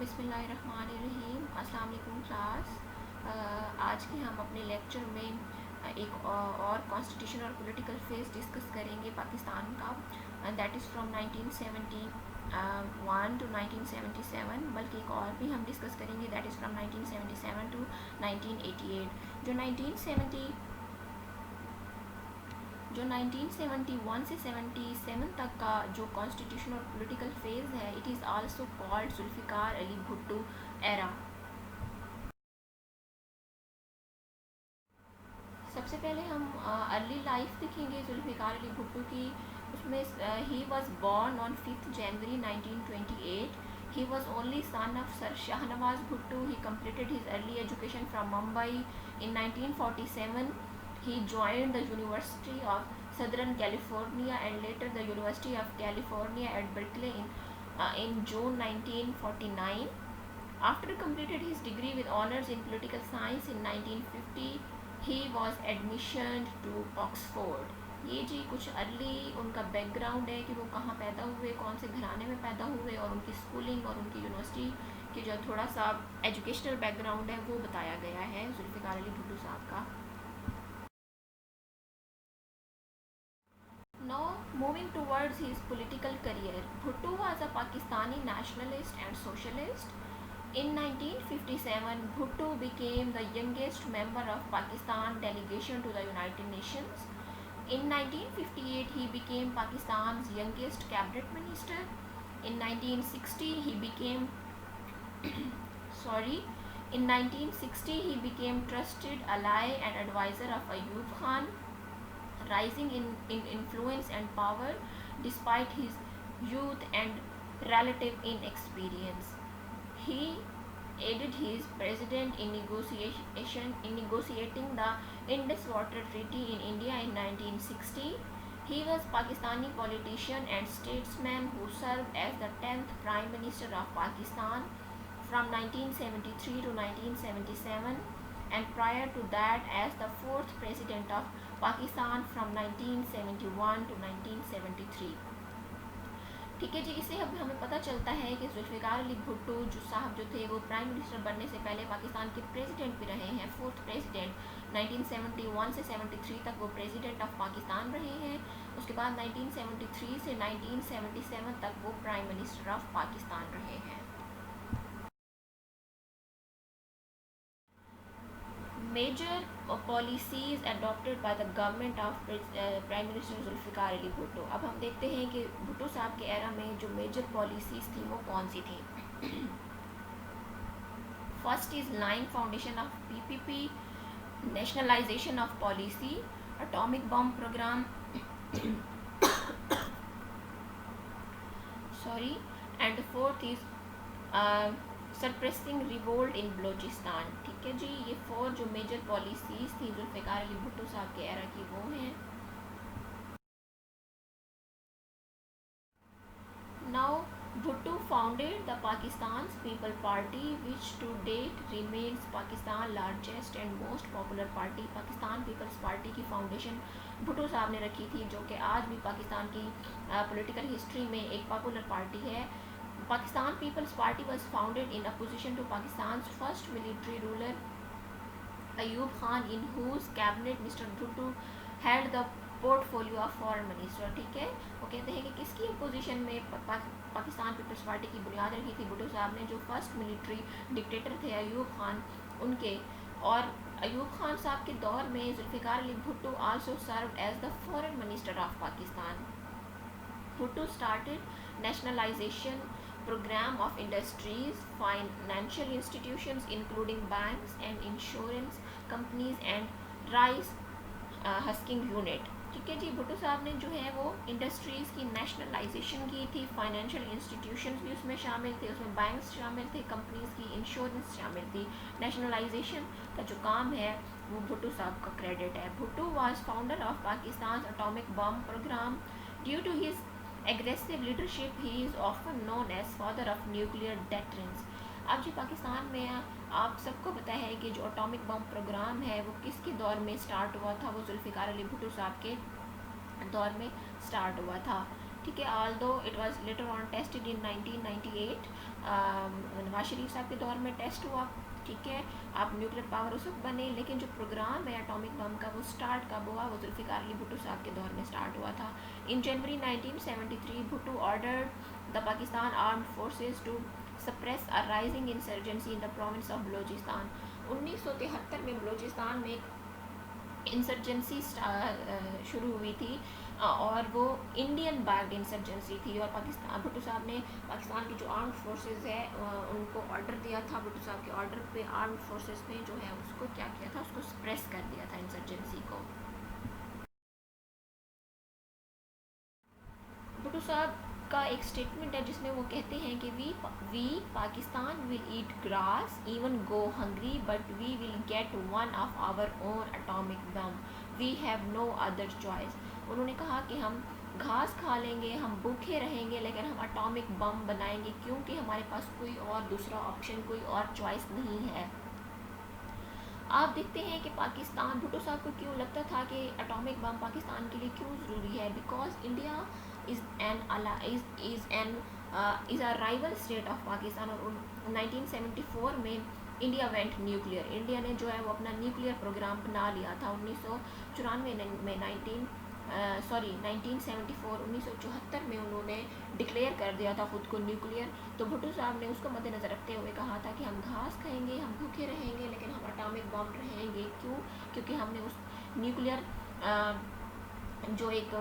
بسم اللہ الرحمن الرحیم. السلام علیکم کلاس. آج کے ہم اپنے لیکچر میں ایک اور کانسٹیٹیوشن اور پولیٹیکل فیز ڈسکس کریں گے پاکستان کا. That is from 1971 to 1977. بلکہ ایک اور بھی ہم ڈسکس کریں گے دیٹ از فرام 1977 ٹو 1988. جو 1971 سے 77 تک کا جو کانسٹیٹیوشن اور پولیٹیکل فیز ہے it is also called Zulfiqar Ali Bhutto era. سب سے پہلے ہم ارلی لائف دیکھیں گے ذوالفقار علی بھٹو کی. اس میں he was born on 5 January 1928. He was only son of Sir Shahnawaz Bhutto. He completed his early education from Mumbai. In 1947, he joined the University of Southern California and later the University of California at Berkeley in June 1949. After completed his degree with honors in political science in 1950, he was admissioned to Oxford. یہ جی کچھ early in کا back ground ہے کہ وہ کہاں پیدا ہوئے, کون سے گھرانے میں پیدا ہوئے, اور ان کی اسکولنگ اور ان کی یونیورسٹی کی جو تھوڑا سا ایجوکیشنل بیک گراؤنڈ ہے وہ بتایا گیا ہے ذوالفقار علی بھٹو صاحب کا. Now moving towards his political career, Bhutto was a Pakistani nationalist and socialist. In 1957, Bhutto became the youngest member of Pakistan delegation to the United Nations. In 1958, he became Pakistan's youngest cabinet minister. In 1960, in 1960 he became trusted ally and advisor of Ayub Khan, rising in influence and power despite his youth and relative inexperience. He aided his president in negotiating the Indus Water Treaty in India in 1960. He was Pakistani politician and statesman who served as the 10th Prime Minister of Pakistan from 1973 to 1977 and prior to that as the 4th President of Pakistan from 1971 to 1973. ٹھیک ہے جی. اس سے اب ہمیں پتہ چلتا ہے کہ ذوالفقار علی بھٹو جو صاحب جو تھے وہ پرائم منسٹر بننے سے پہلے پاکستان کے پریزیڈنٹ بھی رہے ہیں, 4th پریزیڈنٹ. 1971 سے 73 تک وہ پریزیڈنٹ آف پاکستان رہے ہیں. اس کے بعد 1973 سے 1977 تک وہ پرائم منسٹر آف پاکستان رہے ہیں. Major policies adopted by the government of Prime Minister Zulfiqar Ali Bhutto. اب ہم دیکھتے ہیں کہ بھٹو صاحب کے ایرا میں جو میجر پالیسیز تھیں وہ کون سی تھیں. First is line foundation of PPP, nationalization of policy, atomic bomb programme and fourth is suppressing revolt in Balochistan. ٹھیک ہے جی, یہ 4 جو میجر پالیسیز تھیں ذوالفقار علی بھٹو صاحب کے ایرا کی وہ ہیں. Now Bhutto founded the Pakistan's People Party which to date remains Pakistan's largest and most popular party. Pakistan Peoples Party کی فاؤنڈیشن بھٹو صاحب نے رکھی تھی جو کہ آج بھی پاکستان کی پولیٹیکل ہسٹری میں ایک پاپولر پارٹی ہے. Pakistan People's Party was founded in opposition to Pakistan's first military ruler Ayub Khan, in whose cabinet Mr. Bhutto held the portfolio of foreign minister. ٹھیک ہے, وہ کہتے ہیں کہ کس کی اپوزیشن میں پاکستان پیپلز پارٹی کی بنیاد رکھی تھی بھٹو صاحب نے, جو فرسٹ ملٹری ڈکٹیٹر تھے ایوب خان ان کے. اور ایوب خان صاحب کے دور میں ذوالفقار علی Bhutto also served as the foreign minister of Pakistan. Bhutto started nationalization program of industries, financial institutions including banks and insurance companies and rice husking unit. ٹھیک ہے جی, بھٹو صاحب نے جو ہے وہ انڈسٹریز کی نیشنلائزیشن کی تھی, فائنینشیل انسٹیٹیوشنز بھی اس میں شامل تھے, اس میں بینکس شامل تھے, کمپنیز کی انشورنس شامل تھی. نیشنلائزیشن کا جو کام ہے وہ بھٹو صاحب کا کریڈٹ ہے. Bhutto was founder of Pakistan atomic bomb programme. Due to his aggressive leadership he is often known as father of nuclear deterrence. اب جی پاکستان میں آپ سب کو پتہ ہے کہ جو اٹامک بم پروگرام ہے وہ کس کے دور میں سٹارٹ ہوا تھا, وہ ذوالفقار علی بھٹو صاحب کے دور میں سٹارٹ ہوا تھا. ٹھیک ہے. although it was later on tested in 1998, Nawaz Sharif صاحب کے دور میں ٹیسٹ ہوا. ٹھیک ہے, آپ نیوکلیر پاور اس وقت بنے, لیکن جو پروگرام ہے اٹامک بم کا وہ اسٹارٹ کب ہوا, وہ ذوالفقار علی بھٹو صاحب کے دور میں اسٹارٹ ہوا تھا. In January 1973 Bhutto ordered the Pakistan armed forces to suppress a rising insurgency in the province of Balochistan. 1973 میں بلوچستان میں ایک انسرجنسی شروع ہوئی تھی, اور وہ انڈین بیکڈ انسرجنسی تھی, اور پاکستان بھٹو صاحب نے پاکستان کی جو آرمڈ فورسز ہے ان کو آرڈر دیا تھا. بھٹو صاحب کے آرڈر پہ آرمڈ فورسز نے جو ہے اس کو کیا کیا تھا, اس کو سپریس کر دیا تھا انسرجنسی کو. بھٹو صاحب کا ایک اسٹیٹمنٹ ہے جس میں وہ کہتے ہیں کہ we Pakistan will eat grass even go hungry but we will get one of our own atomic bomb, we have no other choice. انہوں نے کہا کہ ہم گھاس کھا لیں گے, ہم بھوکے رہیں گے, لیکن ہم اٹامک بم بنائیں گے کیونکہ ہمارے پاس کوئی اور دوسرا آپشن, کوئی اور چوائس نہیں ہے. آپ دیکھتے ہیں کہ پاکستان, بھٹو صاحب کو کیوں لگتا تھا کہ اٹامک بم پاکستان کے لیے کیوں ضروری ہے, because India is a rival state of Pakistan. اور 1974 میں انڈیا وینٹ نیوکلیئر, انڈیا نے جو ہے وہ اپنا نیوکلیئر پروگرام بنا لیا تھا. 1994 میں 1974 میں انہوں نے ڈکلیئر کر دیا تھا خود کو نیوکلیئر. تو بھٹو صاحب نے اس کو مد نظر رکھتے ہوئے کہا تھا کہ ہم گھاس کھائیں گے, ہم بھوکے رہیں گے, لیکن ہم اٹامک بم رہیں گے. کیوں؟ کیونکہ ہم نے اس نیوکلیئر جو ایک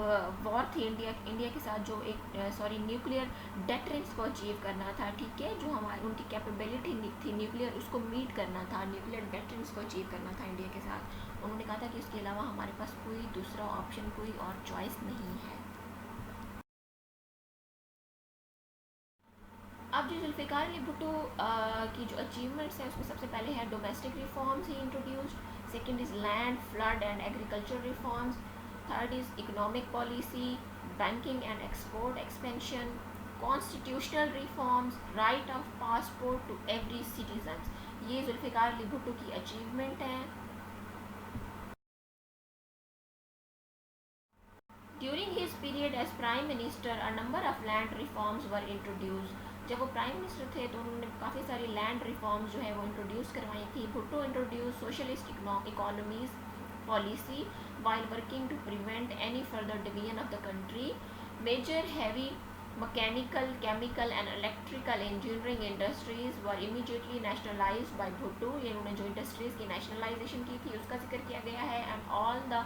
وار تھی انڈیا کے ساتھ, جو ایک نیوکلیئر ڈیٹرنس کو اچیو کرنا تھا. ٹھیک ہے, جو ہماری ان کی کیپیبلٹی تھی نیوکلیئر, اس کو میٹ کرنا تھا, نیوکلیئر ڈیٹرنس کو اچیو کرنا تھا انڈیا کے ساتھ. انہوں نے کہا تھا کہ اس کے علاوہ ہمارے پاس کوئی دوسرا آپشن, کوئی اور چوائس نہیں ہے. اب جو ذوالفقار علی بھٹو کی جو اچیومنٹس ہیں اس میں سب سے پہلے ہے domestic reforms he introduced, second is land flood and agriculture reforms, third is economic policy, banking and export expansion, constitutional reforms, right of passport to every citizens. یہ ذوالفقار علی بھٹو کی اچیومنٹ ہیں. During his period as Prime Minister, a number of land reforms were introduced. جب وہ prime minister تھے تو انہوں نے کافی ساری لینڈ ریفارمز جو ہے وہ انٹروڈیوس کروائی تھی. Bhutto introduce socialist economies policy while working to prevent any further division of the country. Major heavy mechanical, chemical and electrical engineering industries were immediately nationalized by Bhutto. یہ انہوں نے جو انڈسٹریز کی نیشنلائزیشن کی تھی اس کا ذکر کیا گیا ہے. And all the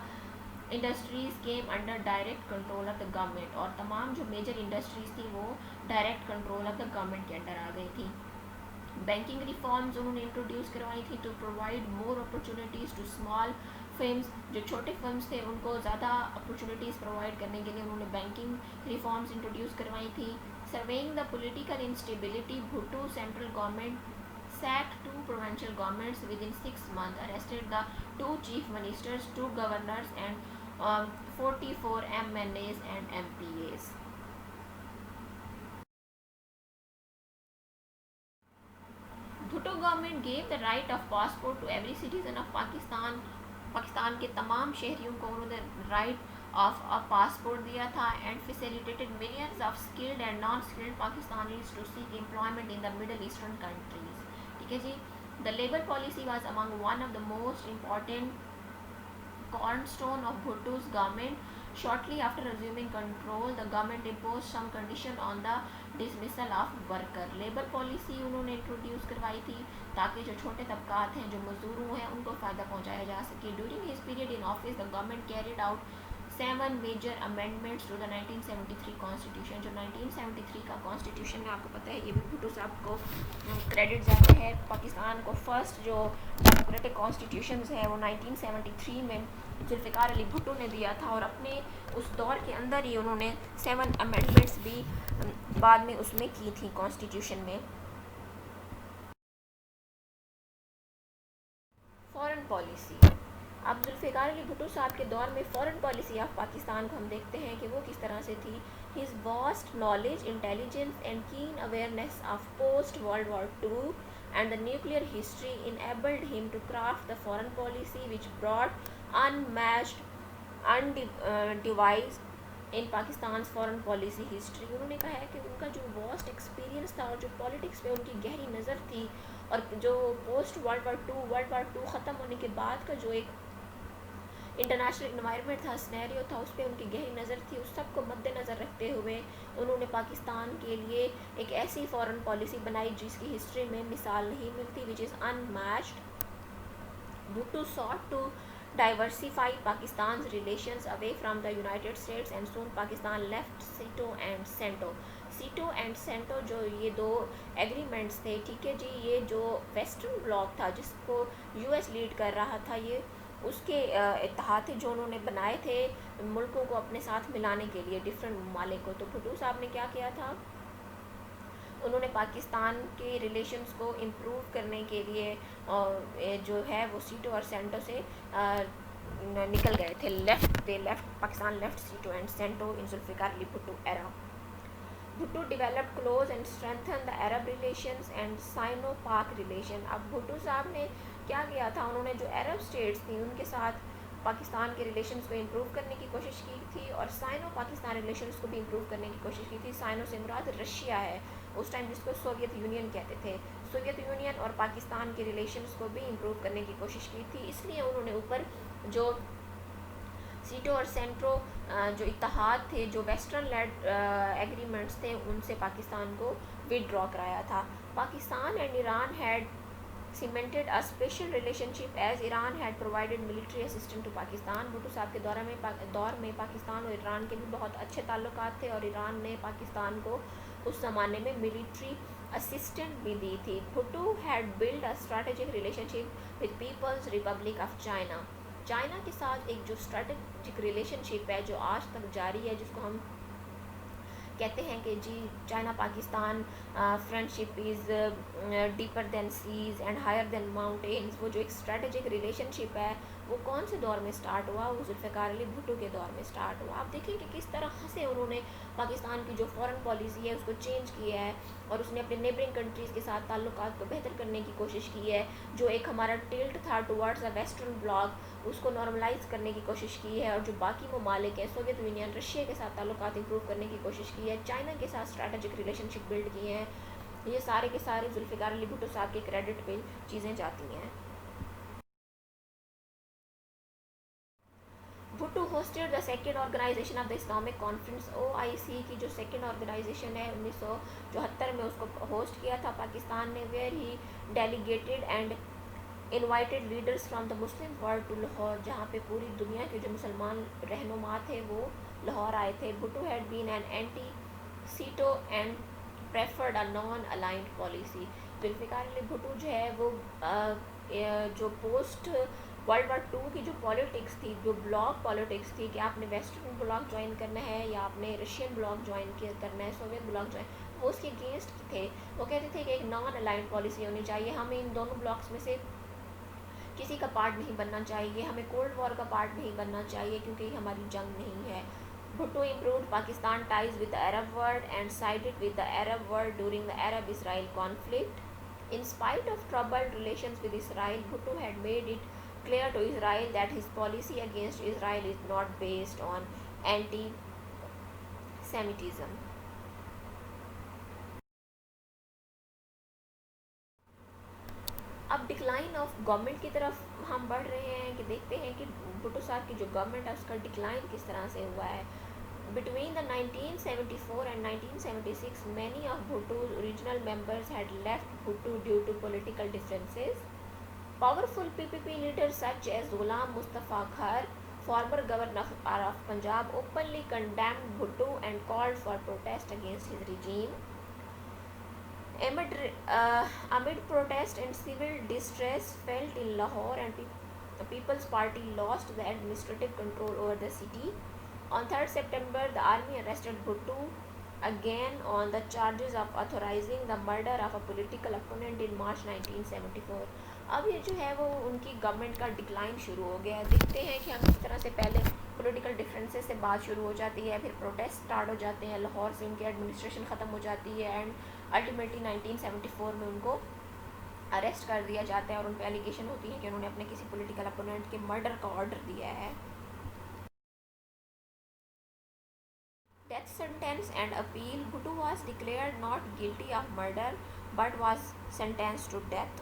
industries came under direct control of the government, اور تمام جو میجر انڈسٹریز تھی وہ direct control of the government کے انڈر آ گئی تھی. بینکنگ ریفارمز انہوں نے انٹروڈیوس کروائی تھی to provide more opportunities to small firms. جو چھوٹے فرمز تھے ان کو زیادہ اپرچونیٹیز پرووائڈ کرنے کے لیے انہوں نے بینکنگ ریفارمز انٹروڈیوس کروائی تھی. Surviving the political instability, Bhutto central government sacked 2 provincial governments within 6 months, arrested the 2 chief ministers, 2 governors and 44 MNAs and MPAs. Bhutto government gave the right of passport to every citizen of Pakistan. Pakistan کے تمام شہریوں کو انہوں نے right of passport دیا تھا. And facilitated millions of skilled and non skilled Pakistanis to seek employment in the Middle Eastern countries. ٹھیک ہے جی. The labour policy was among one of the most important cornerstone of Bhutto's government. Shortly after assuming control, the government imposed some condition on the dismissal of worker. Labour policy انہوں نے introduce کروائی تھی تاکہ جو چھوٹے طبقات ہیں, جو مزدوروں ہیں, ان کو فائدہ پہنچایا جا سکے. During his period in office, the government carried out 7 major amendments to the 1973 constitution. جو 1973 کا constitution ہے آپ کو پتہ ہے یہ بھی بھٹو صاحب کو کریڈٹ جاتا ہے. پاکستان کو فرسٹ جو ڈیموکریٹک کانسٹیٹیوشنز ہے وہ 1973 میں ذوالفقار علی بھٹو نے دیا تھا, اور اپنے اس دور کے اندر ہی انہوں نے 7 امینڈمنٹس بھی بعد میں اس میں کی تھیں کانسٹیٹیوشن میں. فارن پالیسی, اب ذوالفقار علی بھٹو صاحب کے دور میں فارن پالیسی آف پاکستان کو ہم دیکھتے ہیں کہ وہ کس طرح سے تھی. His vast knowledge, intelligence and keen awareness of post world war II and the nuclear history enabled him to craft the foreign policy which brought unmatched, undivided in Pakistan foreign policy history. انہوں نے کہا ہے کہ ان کا جو vast experience تھا اور جو پالیٹکس پہ ان کی گہری نظر تھی، اور جو پوسٹ ورلڈ وار 2 ختم ہونے کے بعد کا جو ایک انٹرنیشنل انوائرمنٹ تھا، سنیریو تھا، اس پہ ان کی گہری نظر تھی. اس سب کو مد نظر رکھتے ہوئے انہوں نے پاکستان کے لیے ایک ایسی فارن پالیسی بنائی جس کی ہسٹری میں مثال نہیں ملتی، وچ از ان matched. Bhutto sought to diversify Pakistan's relations away from the United States and soon Pakistan left SEATO and CENTO. Setu and سینٹو جو یہ دو ایگریمنٹس تھے، ٹھیک ہے جی، یہ جو ویسٹرن بلاک تھا جس کو یو ایس لیڈ کر رہا تھا، یہ اس کے اتحاد تھے جو انہوں نے بنائے تھے ملکوں کو اپنے ساتھ ملانے کے لیے، ڈفرینٹ ممالک کو. تو بھٹو صاحب نے کیا کیا تھا، انہوں نے پاکستان کے ریلیشنز کو امپروو کرنے کے لیے جو ہے وہ سیٹو اور سینٹو سے نکل گئے تھے. Left Pakistan left SEATO and CENTO in Zulfikar Ali Bhutto era. Bhutto developed close and strengthen the Arab relations and Sino Pak relation. اب بھٹو صاحب نے کیا کیا تھا، انہوں نے جو عرب اسٹیٹس تھیں ان کے ساتھ پاکستان کے ریلیشنز کو امپروو کرنے کی کوشش کی تھی، اور سائنو پاکستان ریلیشنز کو بھی امپروو کرنے کی کوشش کی تھی. سائنو سے مراد رشیا ہے اس ٹائم، جس کو سوویت یونین کہتے تھے. سوویت یونین اور پاکستان کے ریلیشنز کو بھی امپروو کرنے کی کوشش کی تھی. اس لیے انہوں نے اوپر جو سیٹو اور سینٹرو جو اتحاد تھے، جو ویسٹرن لیڈ ایگریمنٹس تھے، ان سے پاکستان کو وڈرا کرایا تھا. Pakistan and Iran had cemented a special relationship as Iran had provided military assistance to Pakistan. Bhutto صاحب کے دور میں پاکستان اور ایران کے بھی بہت اچھے تعلقات تھے، اور ایران نے پاکستان کو اس زمانے میں ملٹری اسسٹنٹ بھی دی تھی. Bhutto had built a strategic relationship with People's Republic of China. China کے ساتھ ایک جو اسٹریٹجک ریلیشن شپ ہے جو آج تک جاری ہے، جس کو ہم کہتے ہیں کہ جی China Pakistan friendship is deeper than seas and higher than mountains. وہ جو ایک اسٹریٹجک ریلیشن شپ ہے وہ کون سے دور میں اسٹارٹ ہوا، وہ ذوالفقار علی بھٹو کے دور میں اسٹارٹ ہوا. آپ دیکھیں کہ کس طرح سے انہوں نے پاکستان کی جو فارن پالیسی ہے اس کو چینج کیا ہے، اور اس نے اپنے نیبرنگ کنٹریز کے ساتھ تعلقات کو بہتر کرنے کی کوشش کی ہے. جو ایک ہمارا ٹلٹ تھا ٹورڈز اے ویسٹرن بلاک، اس کو نارملائز کرنے کی کوشش کی ہے، اور جو باقی ممالک ہیں سوویت یونین، رشیا کے ساتھ تعلقات امپروو کرنے کی کوشش کی ہے، چائنا کے ساتھ اسٹریٹجک ریلیشن شپ بلڈ کیے ہیں. یہ سارے کے سارے ذوالفقار علی بھٹو صاحب کے کریڈٹ پہ چیزیں جاتی ہیں. Bhutto hosted the second Organisation of the Islamic Conference. OIC کی جو سیکنڈ آرگنائزیشن ہے 1974 میں اس کو ہوسٹ کیا تھا پاکستان نے، where he delegated and invited leaders from the Muslim world to Lahore, جہاں پہ پوری دنیا کے جو مسلمان رہنما تھے وہ لاہور آئے تھے. Bhutto had been an anti SEATO and preferred a non aligned policy. ذوالفقار علی بھٹو جو ہے وہ جو پوسٹ ورلڈ وار 2 کی جو پالیٹکس تھی، جو بلاک پالیٹکس تھی کہ آپ نے ویسٹرن بلاک جوائن کرنا ہے یا آپ نے رشین بلاک جوائن کرنا ہے، سوویت بلاک جوائن، وہ اس کے اگینسٹ تھے. وہ کہتے تھے کہ ایک نان الائنڈ پالیسی ہونی چاہیے، ہمیں ان دونوں بلاکس میں سے کسی کا پارٹ نہیں بننا چاہیے، ہمیں کولڈ وار کا پارٹ نہیں بننا چاہیے کیونکہ یہ ہماری جنگ نہیں ہے. Bhutto improved Pakistan ties with the Arab world and sided with the Arab world during the Arab-Israel conflict. In spite of troubled relations with Israel, Bhutto had made it clear to Israel that his policy against Israel is not based on anti-Semitism. اب decline of government کی طرف ہم بڑھ رہے ہیں کہ دیکھتے ہیں کہ بھٹو صاحب کی جو گورنمنٹ ہے اس کا ڈکلائن کس طرح سے ہوا ہے. Between the 1974 and 1976, many of Bhutto's original members had left Bhutto due to political differences. Powerful PPP leaders such as Ghulam Mustafa Khar, former governor of Punjab, openly condemned Bhutto and called for protest against his regime. Amid protest and civil distress felt in Lahore, and People's Party lost the administrative control over the city. On 3rd September, the army arrested Bhutto again on the charges of authorizing the murder of a political opponent in March 1974. اب یہ جو ہے وہ ان کی government کا decline شروع ہو گیا ہے. دیکھتے ہیں کہ ہم کس طرح سے پہلے پولیٹیکل ڈفرینسز سے بات شروع ہو جاتی ہے، پھر پروٹیسٹ اسٹارٹ ہو جاتے ہیں، لاہور سے ان کی ایڈمنسٹریشن ختم ہو جاتی ہے، اینڈ الٹیمیٹلی 1974 میں ان کو اریسٹ کر دیا جاتا ہے، اور ان پہ ایلیگیشن ہوتی ہے کہ انہوں نے اپنے کسی پولیٹیکل اپوننٹ کے مرڈر کا آرڈر دیا ہے. sentence and appeal. Bhutto was declared not guilty of murder but was sentenced to death.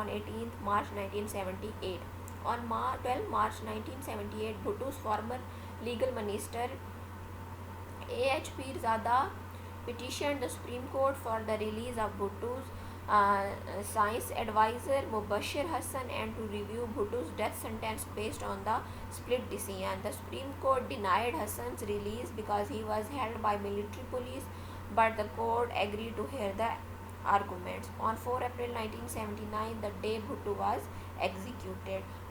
on 18 March 1978. On 12 March 1978, Bhutto's former legal minister A.H. Pirzada petitioned the Supreme Court for the release of Bhutto's science advisor Mubashir Hassan and to review Bhutto's death sentence based on the split decision. The Supreme Court denied Hassan's release because he was held by military police, but the court agreed to hear the arguments. On 4 April 1979, the day Bhutto was executed,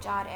4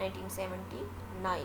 1979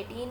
18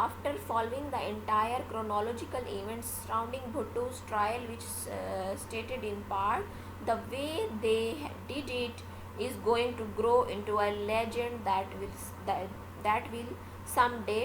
After following the entire chronological events surrounding Bhutto's trial, which stated in part, the way they did it is going to grow into a legend that will someday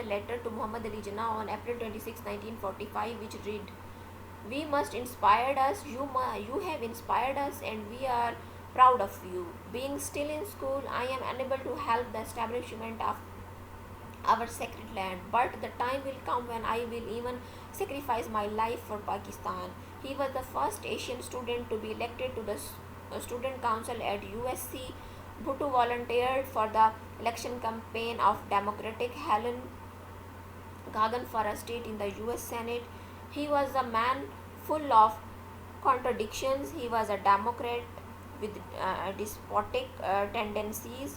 a letter to Muhammad Ali Jinnah on April 26, 1945, which read, "We must inspired us. You have inspired us, and we are proud of you. Being still in school, I am unable to help the establishment of our sacred land, but the time will come when I will even sacrifice my life for Pakistan." He was the first Asian student to be elected to the student council at USC. Bhutto volunteered for the election campaign of Democratic Helen Kagan for a seat in the US Senate. He was a man full of contradictions. He was a Democrat with despotic tendencies,